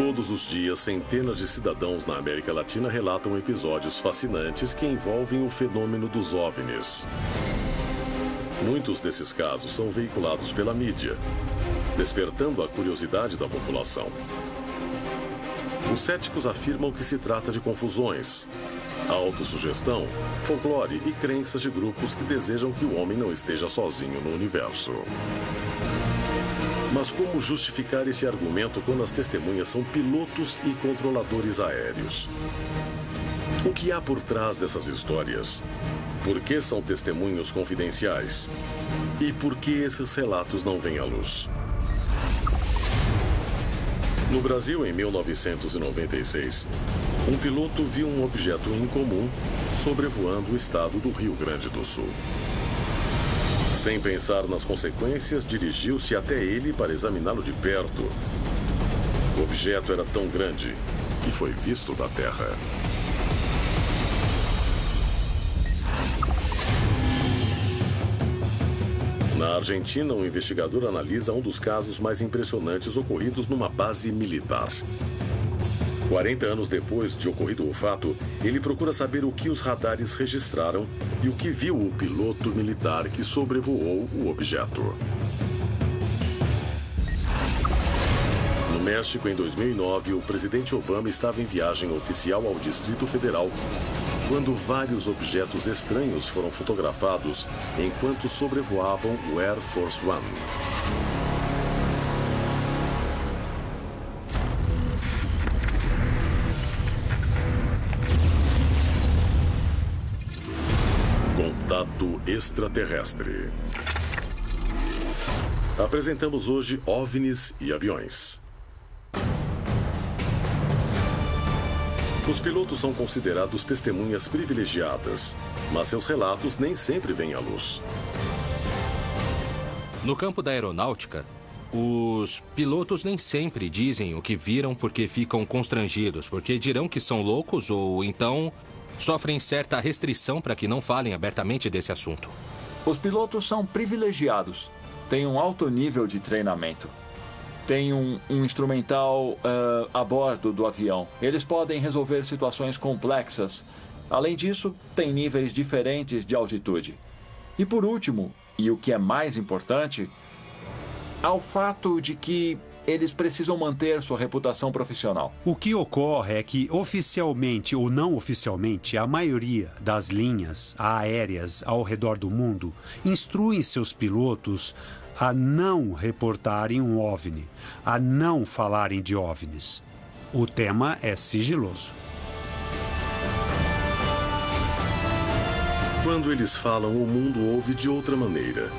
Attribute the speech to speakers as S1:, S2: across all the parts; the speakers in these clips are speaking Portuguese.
S1: Todos os dias, centenas de cidadãos na América Latina relatam episódios fascinantes que envolvem o fenômeno dos OVNIs. Muitos desses casos são veiculados pela mídia, despertando a curiosidade da população. Os céticos afirmam que se trata de confusões, autossugestão, folclore e crenças de grupos que desejam que o homem não esteja sozinho no universo. Mas como justificar esse argumento quando as testemunhas são pilotos e controladores aéreos? O que há por trás dessas histórias? Por que são testemunhos confidenciais? E por que esses relatos não vêm à luz? No Brasil, em 1996, um piloto viu um objeto incomum sobrevoando o estado do Rio Grande do Sul. Sem pensar nas consequências, dirigiu-se até ele para examiná-lo de perto. O objeto era tão grande que foi visto da Terra. Na Argentina, um investigador analisa um dos casos mais impressionantes ocorridos numa base militar. 40 anos depois de ocorrido o fato, ele procura saber o que os radares registraram e o que viu o piloto militar que sobrevoou o objeto. No México, em 2009, o presidente Obama estava em viagem oficial ao Distrito Federal, quando vários objetos estranhos foram fotografados enquanto sobrevoavam o Air Force One. Contato extraterrestre. Apresentamos hoje OVNIs e aviões. Os pilotos são considerados testemunhas privilegiadas, mas seus relatos nem sempre vêm à luz.
S2: No campo da aeronáutica, os pilotos nem sempre dizem o que viram porque ficam constrangidos, porque dirão que são loucos ou então sofrem certa restrição para que não falem abertamente desse assunto.
S3: Os pilotos são privilegiados, têm um alto nível de treinamento. Tem um instrumental a bordo do avião. Eles podem resolver situações complexas. Além disso, tem níveis diferentes de altitude. E por último, e o que é mais importante, há o fato de que eles precisam manter sua reputação profissional.
S4: O que ocorre é que, oficialmente ou não oficialmente, a maioria das linhas aéreas ao redor do mundo instruem seus pilotos a não reportarem um OVNI, a não falarem de OVNIs. O tema é sigiloso.
S1: Quando eles falam, o mundo ouve de outra maneira.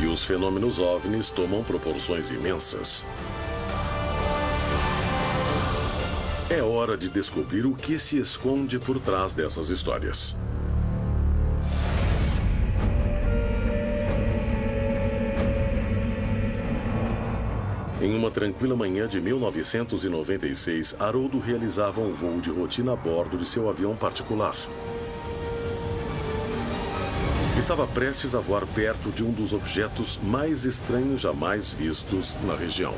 S1: E os fenômenos OVNIs tomam proporções imensas. É hora de descobrir o que se esconde por trás dessas histórias. Em uma tranquila manhã de 1996, Haroldo realizava um voo de rotina a bordo de seu avião particular. Estava prestes a voar perto de um dos objetos mais estranhos jamais vistos na região.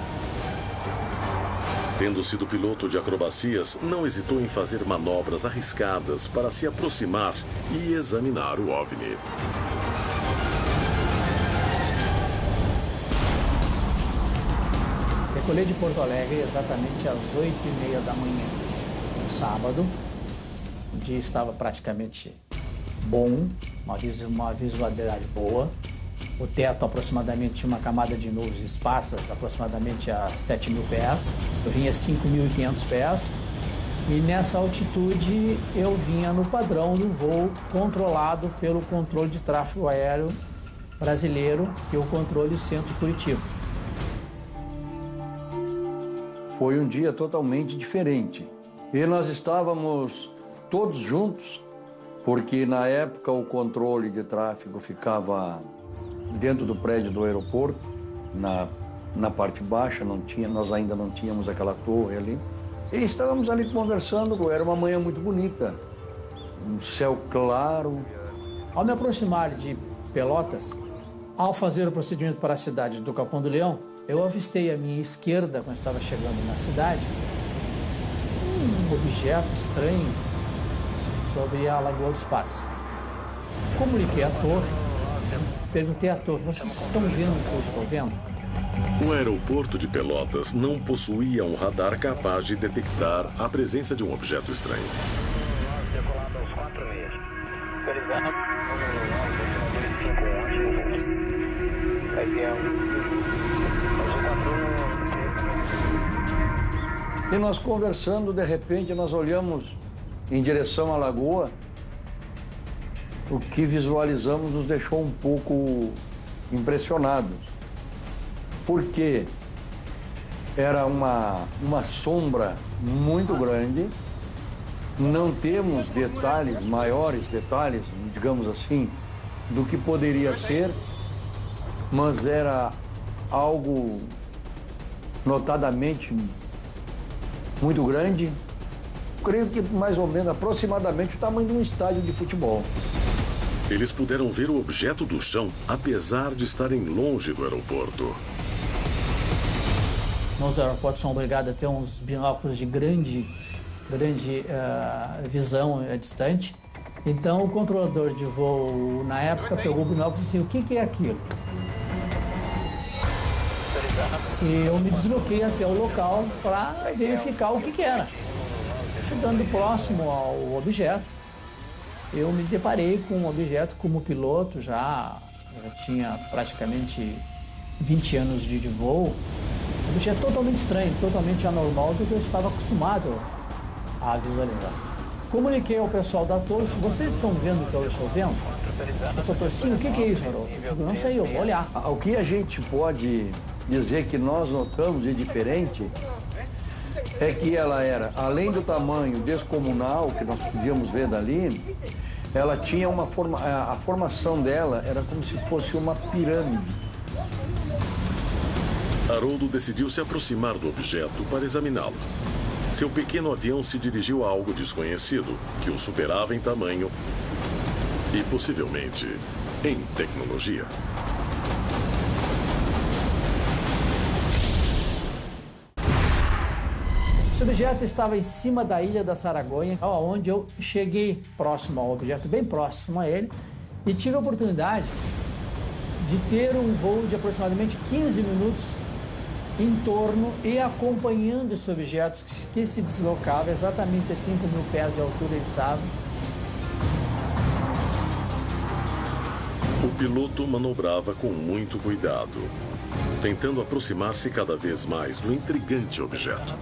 S1: Tendo sido piloto de acrobacias, não hesitou em fazer manobras arriscadas para se aproximar e examinar o OVNI.
S5: Decolei de Porto Alegre exatamente às 8h30 da manhã, no sábado. O dia estava praticamente bom, uma visibilidade boa. O teto aproximadamente tinha uma camada de nuvens esparsas, aproximadamente a 7.000 pés. Eu vinha a 5.500 pés. E nessa altitude eu vinha no padrão do voo controlado pelo controle de tráfego aéreo brasileiro, que é o controle Centro Curitiba.
S6: Foi um dia totalmente diferente. E nós estávamos todos juntos, porque na época o controle de tráfego ficava dentro do prédio do aeroporto, na parte baixa, nós ainda não tínhamos aquela torre ali. E estávamos ali conversando, era uma manhã muito bonita, um céu claro.
S5: Ao me aproximar de Pelotas, ao fazer o procedimento para a cidade do Capão do Leão, eu avistei à minha esquerda, quando estava chegando na cidade, objeto estranho sobre a Lagoa dos Patos. Comuniquei à torre, perguntei à torre, vocês estão vendo o que eu estou vendo?
S1: O aeroporto de Pelotas não possuía um radar capaz de detectar a presença de um objeto estranho.
S6: E nós conversando, de repente, nós olhamos em direção à lagoa. O que visualizamos nos deixou um pouco impressionados. Porque era uma sombra muito grande, não temos detalhes, maiores detalhes, digamos assim, do que poderia ser, mas era algo notadamente muito grande, creio que mais ou menos, aproximadamente o tamanho de um estádio de futebol.
S1: Eles puderam ver o objeto do chão, apesar de estarem longe do aeroporto.
S5: Nos aeroportos são obrigados a ter uns binóculos de grande visão distante. Então o controlador de voo, na época, pegou o binóculo e disse, o que é aquilo? E eu me desloquei até o local para verificar o que era. Chegando próximo ao objeto, eu me deparei com um objeto como piloto, já tinha praticamente 20 anos de voo. Um objeto totalmente estranho, totalmente anormal do que eu estava acostumado a visualizar. Comuniquei ao pessoal da torre, vocês estão vendo o que eu estou vendo? O pessoal, sim, o que é isso, Haroldo? Eu digo, não sei, eu vou olhar.
S6: O que a gente pode dizer que nós notamos de diferente é que ela era, além do tamanho descomunal que nós podíamos ver dali, ela tinha uma a formação dela era como se fosse uma pirâmide.
S1: Haroldo decidiu se aproximar do objeto para examiná-lo. Seu pequeno avião se dirigiu a algo desconhecido, que o superava em tamanho e, possivelmente, em tecnologia.
S5: Esse objeto estava em cima da ilha da Saragonha, onde eu cheguei próximo ao objeto, bem próximo a ele, e tive a oportunidade de ter um voo de aproximadamente 15 minutos em torno e acompanhando esse objeto que se deslocava exatamente a 5.000 pés de altura ele estava.
S1: O piloto manobrava com muito cuidado, tentando aproximar-se cada vez mais do intrigante objeto.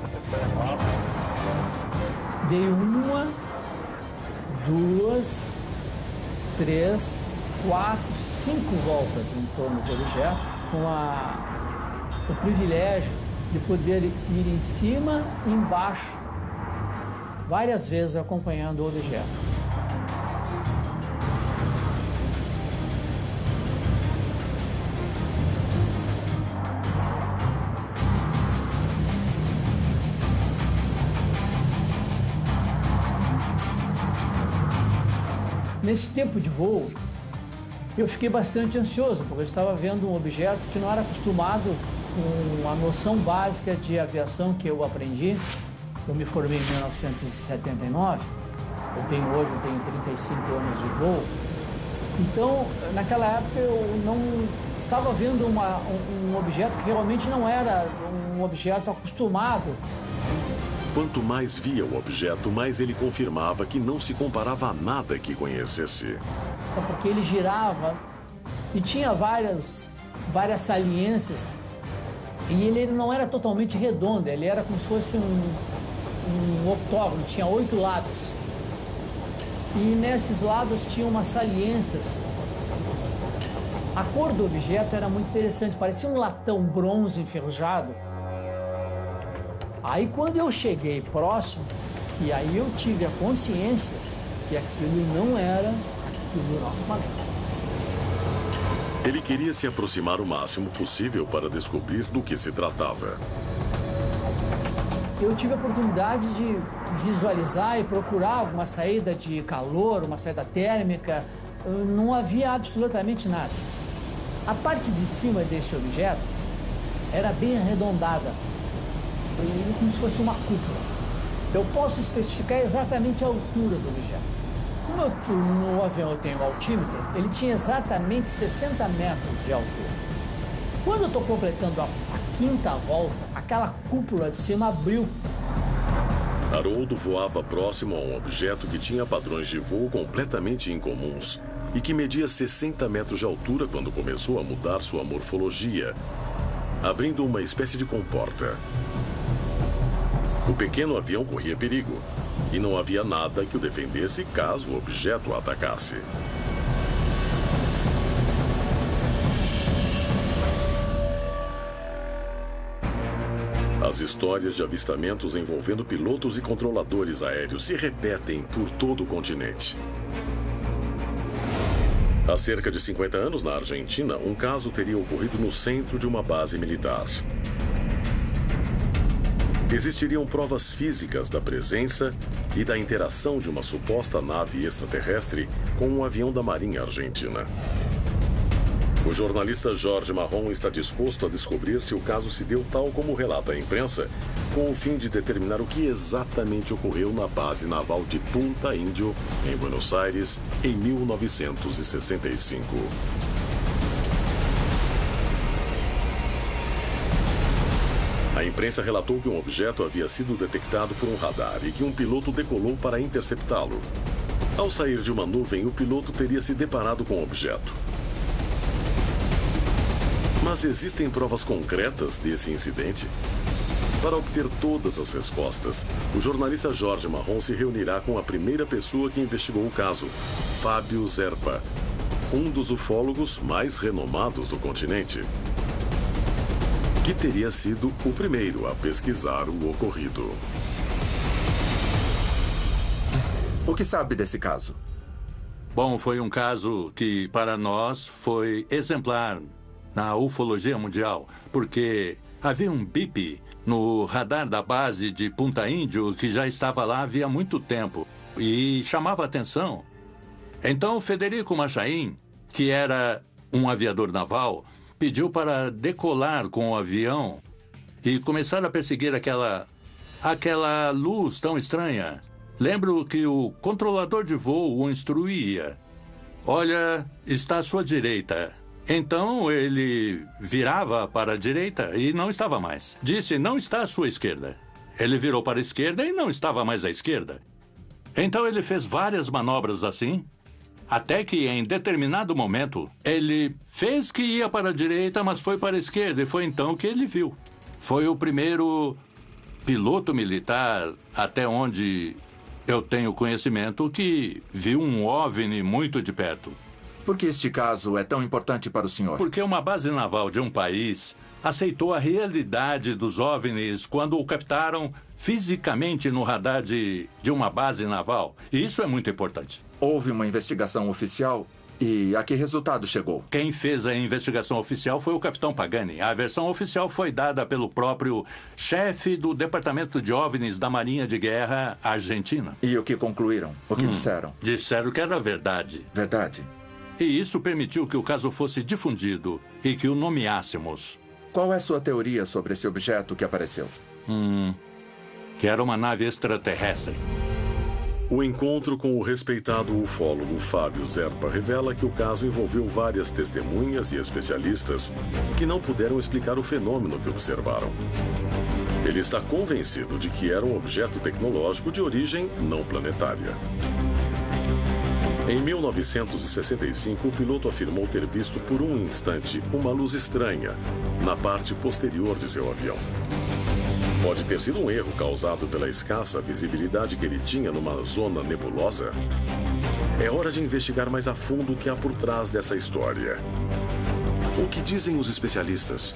S5: Dei 1, 2, 3, 4, 5 voltas em torno do objeto, com o privilégio de poder ir em cima e embaixo, várias vezes acompanhando o objeto. Nesse tempo de voo, eu fiquei bastante ansioso, porque eu estava vendo um objeto que não era acostumado com a noção básica de aviação que eu aprendi. Eu me formei em 1979, eu tenho 35 anos de voo. Então, naquela época, eu não estava vendo um objeto que realmente não era um objeto acostumado.
S1: Quanto mais via o objeto, mais ele confirmava que não se comparava a nada que conhecesse.
S5: Porque ele girava e tinha várias saliências. E ele não era totalmente redondo, ele era como se fosse um octógono, tinha 8 lados. E nesses lados tinha umas saliências. A cor do objeto era muito interessante, parecia um latão bronze enferrujado. Aí quando eu cheguei próximo, que aí eu tive a consciência que aquilo não era aquilo do nosso planeta.
S1: Ele queria se aproximar o máximo possível para descobrir do que se tratava.
S5: Eu tive a oportunidade de visualizar e procurar alguma saída de calor, uma saída térmica. Não havia absolutamente nada. A parte de cima desse objeto era bem arredondada, como se fosse uma cúpula. eu posso especificar exatamente a altura do objeto. Como no avião eu tenho um altímetro, ele tinha exatamente 60 metros de altura. Quando eu estou completando a quinta volta, aquela cúpula de cima abriu.
S1: Haroldo voava próximo a um objeto que tinha padrões de voo completamente incomuns e que media 60 metros de altura quando começou a mudar sua morfologia, abrindo uma espécie de comporta. O pequeno avião corria perigo e não havia nada que o defendesse caso o objeto o atacasse. As histórias de avistamentos envolvendo pilotos e controladores aéreos se repetem por todo o continente. Há cerca de 50 anos, na Argentina, um caso teria ocorrido no centro de uma base militar. Existiriam provas físicas da presença e da interação de uma suposta nave extraterrestre com um avião da Marinha Argentina. O jornalista Jorge Marron está disposto a descobrir se o caso se deu tal como relata a imprensa, com o fim de determinar o que exatamente ocorreu na base naval de Punta Índio, em Buenos Aires, em 1965. A imprensa relatou que um objeto havia sido detectado por um radar e que um piloto decolou para interceptá-lo. Ao sair de uma nuvem, o piloto teria se deparado com o objeto. Mas existem provas concretas desse incidente? Para obter todas as respostas, o jornalista Jorge Marron se reunirá com a primeira pessoa que investigou o caso, Fábio Zerpa, um dos ufólogos mais renomados do continente, que teria sido o primeiro a pesquisar o ocorrido.
S7: O que sabe desse caso?
S8: Bom, foi um caso que, para nós, foi exemplar na ufologia mundial, porque havia um bip no radar da base de Punta Índio que já estava lá havia muito tempo e chamava a atenção. Então, Federico Machain, que era um aviador naval, pediu para decolar com o avião e começar a perseguir aquela luz tão estranha. Lembro que o controlador de voo o instruía. Olha, está à sua direita. Então, ele virava para a direita e não estava mais. Disse, não está à sua esquerda. Ele virou para a esquerda e não estava mais à esquerda. Então, ele fez várias manobras assim, até que, em determinado momento, ele fez que ia para a direita, mas foi para a esquerda, e foi então que ele viu. Foi o primeiro piloto militar, até onde eu tenho conhecimento, que viu um OVNI muito de perto.
S7: Por que este caso é tão importante para o senhor?
S8: Porque uma base naval de um país aceitou a realidade dos OVNIs quando o captaram fisicamente no radar de uma base naval. E isso é muito importante.
S7: Houve uma investigação oficial e a que resultado chegou?
S8: Quem fez a investigação oficial foi o capitão Pagani. A versão oficial foi dada pelo próprio chefe do Departamento de OVNIs da Marinha de Guerra Argentina.
S7: E o que concluíram? O que disseram?
S8: Disseram que era verdade.
S7: Verdade?
S8: E isso permitiu que o caso fosse difundido e que o nomeássemos.
S7: Qual é sua teoria sobre esse objeto que apareceu?
S8: Que era uma nave extraterrestre.
S1: O encontro com o respeitado ufólogo Fábio Zerpa revela que o caso envolveu várias testemunhas e especialistas que não puderam explicar o fenômeno que observaram. Ele está convencido de que era um objeto tecnológico de origem não planetária. Em 1965, o piloto afirmou ter visto por um instante uma luz estranha na parte posterior de seu avião. Pode ter sido um erro causado pela escassa visibilidade que ele tinha numa zona nebulosa? É hora de investigar mais a fundo o que há por trás dessa história. O que dizem os especialistas?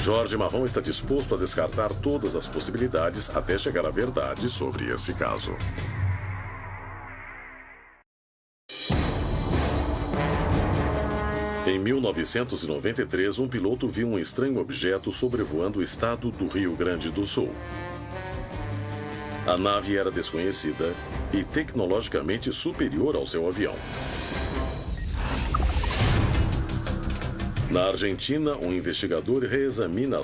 S1: Jorge Marron está disposto a descartar todas as possibilidades até chegar à verdade sobre esse caso. Em 1993, um piloto viu um estranho objeto sobrevoando o estado do Rio Grande do Sul. A nave era desconhecida e tecnologicamente superior ao seu avião. Na Argentina, um investigador reexamina